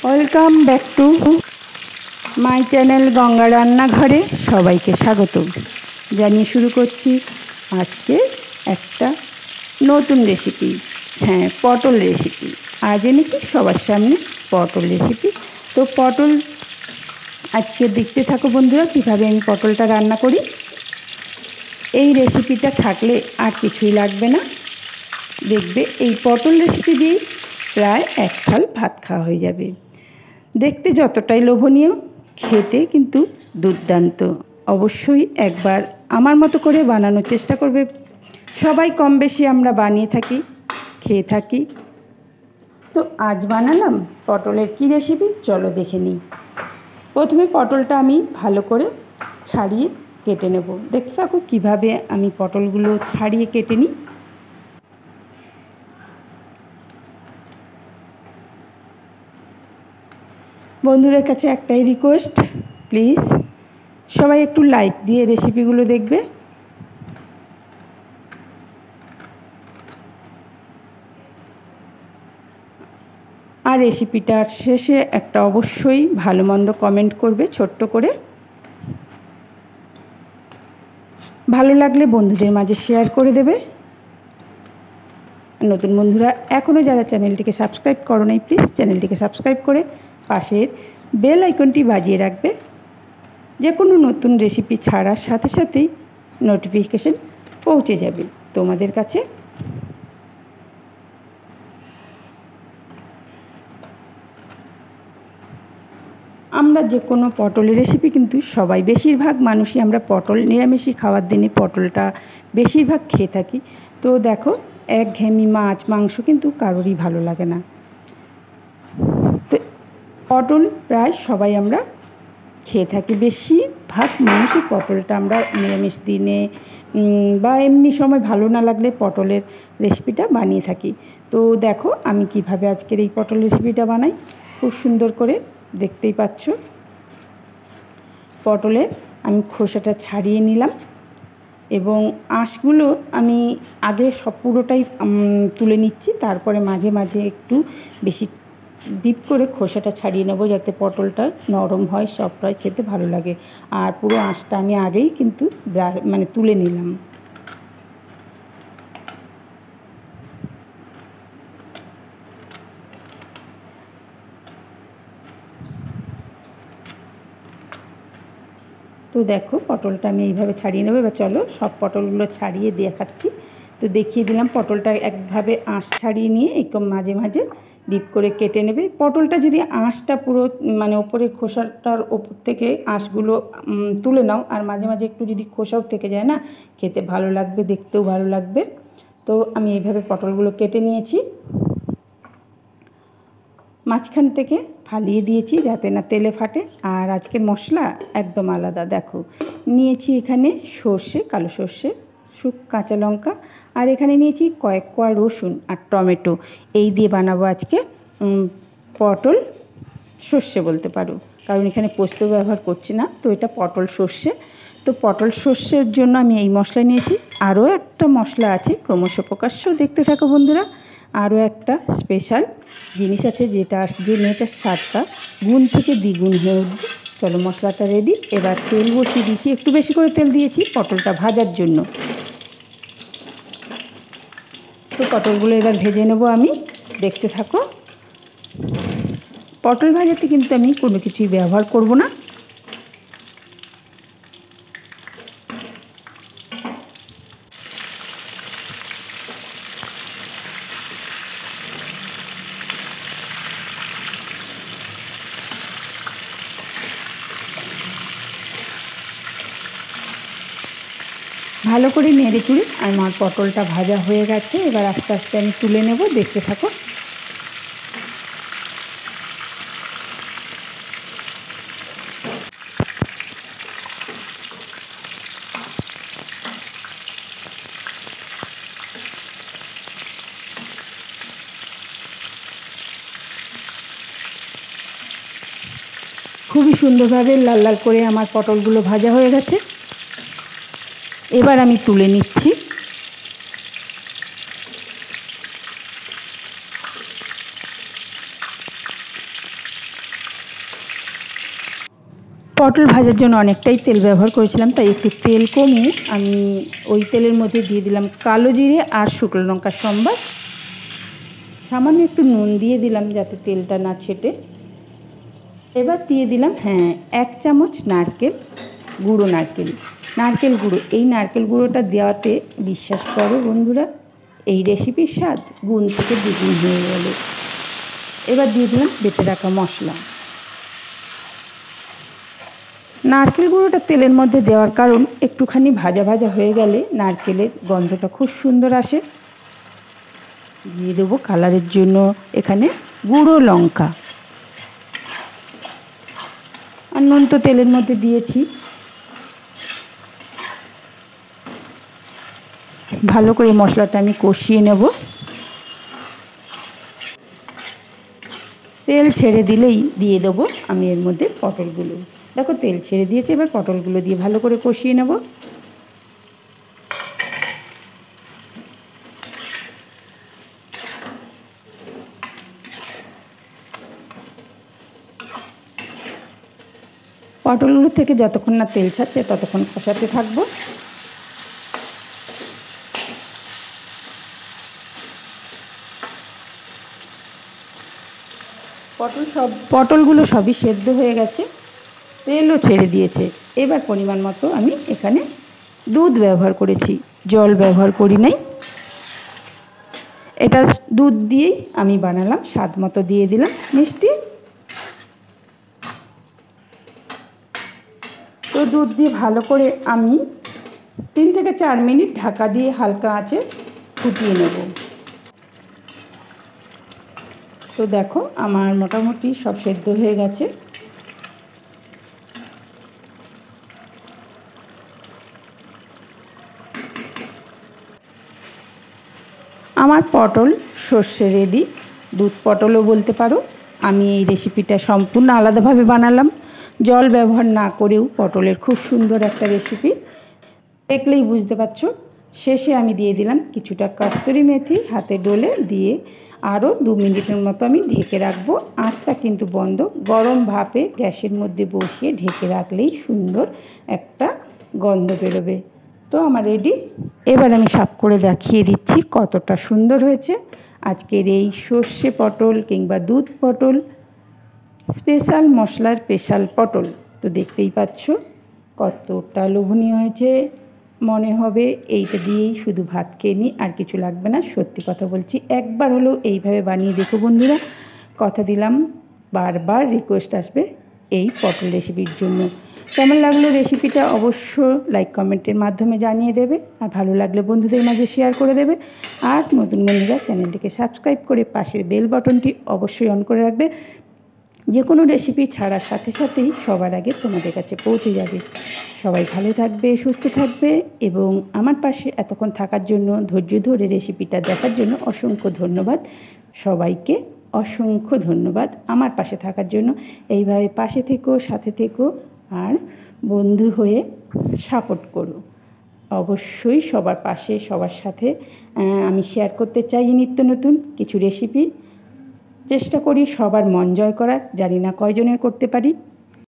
Welcome back to my channel Ganga রান্নাঘরে সবাইকে স্বাগত জানিয়ে শুরু করছি আজকে একটা নতুন রেসিপি। হ্যাঁ, পটল রেসিপি। আজ এনেছি সবার সামনে পটল রেসিপি। তো পটল আজকে দেখতে থাকো বন্ধুরা, কীভাবে আমি পটলটা রান্না করি। এই রেসিপিটা থাকলে আর কিছুই লাগবে না। দেখবে এই পটল রেসিপি দিয়েই প্রায় এক থাল ভাত খাওয়া হয়ে যাবে। দেখতে যতটাই লোভনীয়, খেতে কিন্তু দুর্দান্ত। অবশ্যই একবার আমার মতো করে বানানোর চেষ্টা করবে। সবাই কম বেশি আমরা বানিয়ে থাকি, খেয়ে থাকি। তো আজ বানালাম পটলের কী রেসিপি, চলো দেখে নিই। প্রথমে পটলটা আমি ভালো করে ছাড়িয়ে কেটে নেব। দেখতে থাকো কীভাবে আমি পটলগুলো ছাড়িয়ে কেটে নিই। বন্ধুদের কাছে একটাই রিকোয়েস্ট, প্লিজ সবাই একটু লাইক দিয়ে রেসিপিগুলো দেখবে। আর রেসিপিটার শেষে একটা অবশ্যই ভালো মন্দ কমেন্ট করবে ছোট্ট করে। ভালো লাগলে বন্ধুদের মাঝে শেয়ার করে দেবে। নতুন বন্ধুরা এখনও যারা চ্যানেলটিকে সাবস্ক্রাইব করো নাই, প্লিজ চ্যানেলটিকে সাবস্ক্রাইব করে পাশের বেল আইকনটি বাজিয়ে রাখবে। যে কোনো নতুন রেসিপি ছাড়ার সাথে সাথেই নোটিফিকেশন পৌঁছে যাবে তোমাদের কাছে। আমরা যে কোনো পটলের রেসিপি কিন্তু সবাই, বেশিরভাগ মানুষই আমরা পটল নিরামিষই খাওয়ার দিনে পটলটা বেশিরভাগ খেয়ে থাকি। তো দেখো, একঘেয়েমি মাছ মাংস কিন্তু কারোরই ভালো লাগে না। তো পটল প্রায় সবাই আমরা খেয়ে থাকি। বেশিরভাগ মানুষই পটলটা আমরা নিরামিষ দিনে বা এমনি সময় ভালো না লাগলে পটলের রেসিপিটা বানিয়ে থাকি। তো দেখো আমি কিভাবে আজকের এই পটল রেসিপিটা বানাই। খুব সুন্দর করে দেখতেই পাচ্ছ। পটলের আমি খোসাটা ছাড়িয়ে নিলাম এবং আঁশগুলো আমি আগে সব পুরোটাই তুলে নিচ্ছি, তারপরে মাঝে মাঝে একটু বেশি ডিপ করে খোসাটা ছাড়িয়ে নেবো, যাতে পটলটা নরম হয়, সফট হয়, খেতে ভালো লাগে। আর পুরো আঁশটা আমি আগেই কিন্তু তুলে নিলাম। তো দেখো পটলটা আমি এইভাবে ছাড়িয়ে নেবো। এবার চলো সব পটলগুলো ছাড়িয়ে দেখাচ্ছি। তো দেখিয়ে দিলাম পটলটা একভাবে আঁশ ছাড়িয়ে নিয়ে একটু মাঝে মাঝে ডিপ করে কেটে নেবে। পটলটা যদি আঁশটা পুরো ওপরের খোসাটার ওপর থেকে আঁশগুলো তুলে নাও, আর মাঝে মাঝে একটু যদি খোসাও থেকে যায় না, খেতে ভালো লাগবে, দেখতেও ভালো লাগবে। তো আমি এইভাবে পটলগুলো কেটে নিয়েছি, মাঝখান থেকে ফালিয়ে দিয়েছি যাতে না তেলে ফাটে। আর আজকের মশলা একদম আলাদা। দেখো নিয়েছি এখানে সর্ষে, কালো সর্ষে, কাঁচা লঙ্কা, আর এখানে নিয়েছি কয়েক কোয়া রসুন আর টমেটো। এই দিয়ে বানাবো আজকে পটল সর্ষে বলতে পারো, কারণ এখানে পোস্ত ব্যবহার করছি না। তো এটা পটল সর্ষে। তো পটল সর্ষের জন্য আমি এই মশলা নিয়েছি। আরও একটা মশলা আছে, ক্রমশ প্রকাশ্য, দেখতে থাকো বন্ধুরা। আরও একটা স্পেশাল জিনিস আছে যে মেয়েটার স্বাদটা গুণ থেকে দ্বিগুণ হয়ে উঠবে। চলো মশলাটা রেডি। এবার তেল বসিয়ে দিয়েছি, একটু বেশি করে তেল দিয়েছি পটলটা ভাজার জন্য। তো পটলগুলো এবার ভেজে নেবো আমি, দেখতে থাকো। পটল ভাজাতে কিন্তু আমি কোনো কিছুই ব্যবহার করব না। ভালো করে নেড়ে চুড়ে আমার পটলটা ভাজা হয়ে গেছে। এবার আস্তে আস্তে আমি তুলে নেব, দেখতে থাকো। খুবই সুন্দরভাবে লাল লাল করে আমার পটলগুলো ভাজা হয়ে গেছে। এবার আমি তুলে নিচ্ছি। পটল ভাজার জন্য অনেকটাই তেল ব্যবহার করেছিলাম, তাই একটু তেল কমিয়ে আমি ওই তেলের মধ্যে দিয়ে দিলাম কালো জিরে আর শুকনো লঙ্কার সম্বার। সামান্য একটু নুন দিয়ে দিলাম যাতে তেলটা না ছেটে। এবার দিয়ে দিলাম 1 চামচ নারকেল গুঁড়ো, নারকেল গুঁড়ো। এই নারকেল গুঁড়োটা দেওয়াতে বিশ্বাস করো বন্ধুরা, এই রেসিপির স্বাদ গুণ থেকে দ্বিগুণ হয়ে গেল। এবার দিয়ে দিলাম বেটে রাখা মশলা। নারকেল গুঁড়োটা তেলের মধ্যে দেওয়ার কারণ একটুখানি ভাজা ভাজা হয়ে গেলে নারকেলের গন্ধটা খুব সুন্দর আসে। দিয়ে দেবো কালারের জন্য এখানে গুঁড়ো লঙ্কা, আর নুন তো তেলের মধ্যে দিয়েছি। ভালো করে মশলাটা আমি কষিয়ে নেব। তেল ছেড়ে দিলেই দিয়ে দেবো আমি এর মধ্যে পটলগুলো। দেখো তেল ছেড়ে দিয়েছে, এবার পটলগুলো দিয়ে ভালো করে কষিয়ে নেব। পটলগুলো থেকে যতক্ষণ না তেল ছাড়ছে ততক্ষণ কষাতে থাকবো। পটলগুলো সবই সেদ্ধ হয়ে গেছে, তেলও ছেড়ে দিয়েছে। এবার পরিমাণ মতো আমি এখানে দুধ ব্যবহার করেছি, জল ব্যবহার করি নাই। এটা দুধ দিয়েই আমি বানালাম। স্বাদ মতো দিয়ে দিলাম মিষ্টি। তো দুধ দিয়ে ভালো করে আমি 3 থেকে 4 মিনিট ঢাকা দিয়ে হালকা আঁচে ফুটিয়ে নেব। তো দেখো আমার মোটামুটি সব সেদ্ধ হয়ে গেছে। আমার পটল সর্ষে রেডি, দুধ পটলও বলতে পারো। আমি এই রেসিপিটা সম্পূর্ণ আলাদাভাবে বানালাম, জল ব্যবহার না করেও পটলের খুব সুন্দর একটা রেসিপি। দেখলেই বুঝতে পারছো। শেষে আমি দিয়ে দিলাম কিছুটা কস্তুরি মেথি, হাতে ডলে দিয়ে আরও 2 মিনিটের মতো আমি ঢেকে রাখবো। আঁচটা কিন্তু বন্ধ, গরম ভাপে গ্যাসের মধ্যে বসিয়ে ঢেকে রাখলেই সুন্দর একটা গন্ধ বেরোবে। তো আমার রেডি। এবার আমি সাফ করে দেখিয়ে দিচ্ছি কতটা সুন্দর হয়েছে আজকের এই সর্ষে পটল কিংবা দুধ পটল, স্পেশাল মশলার স্পেশাল পটল। তো দেখতেই পাচ্ছ কতটা লোভনীয় হয়েছে। মনে হবে এইটা দিয়েই শুধু ভাত খেয়ে নিই, আর কিছু লাগবে না। সত্যি কথা বলছি, একবার হলেও এইভাবে বানিয়ে দেখো বন্ধুরা। কথা দিলাম বারবার রিকোয়েস্ট আসবে এই পটল রেসিপির জন্য। কেমন লাগলো রেসিপিটা অবশ্য লাইক কমেন্টের মাধ্যমে জানিয়ে দেবে, আর ভালো লাগলে বন্ধুদের মাঝে শেয়ার করে দেবে। আর নতুন বন্ধুরা চ্যানেলটিকে সাবস্ক্রাইব করে পাশের বেল বাটনটি অবশ্যই অন করে রাখবে। যে কোনো রেসিপি ছাড়ার সাথে সাথেই সবার আগে তোমাদের কাছে পৌঁছে যাবে। সবাই ভালো থাকবে, সুস্থ থাকবে, এবং আমার পাশে এতক্ষণ থাকার জন্য, ধৈর্য ধরে রেসিপিটা দেখার জন্য অসংখ্য ধন্যবাদ। সবাইকে অসংখ্য ধন্যবাদ আমার পাশে থাকার জন্য। এইভাবে পাশে থেকো, সাথে থেকো, আর বন্ধু হয়ে সাপোর্ট করো। অবশ্যই সবার পাশে, সবার সাথে আমি শেয়ার করতে চাই নিত্য নতুন কিছু রেসিপি। চেষ্টা করি সবার মন জয় করার, জানি না কয়জনের করতে পারি।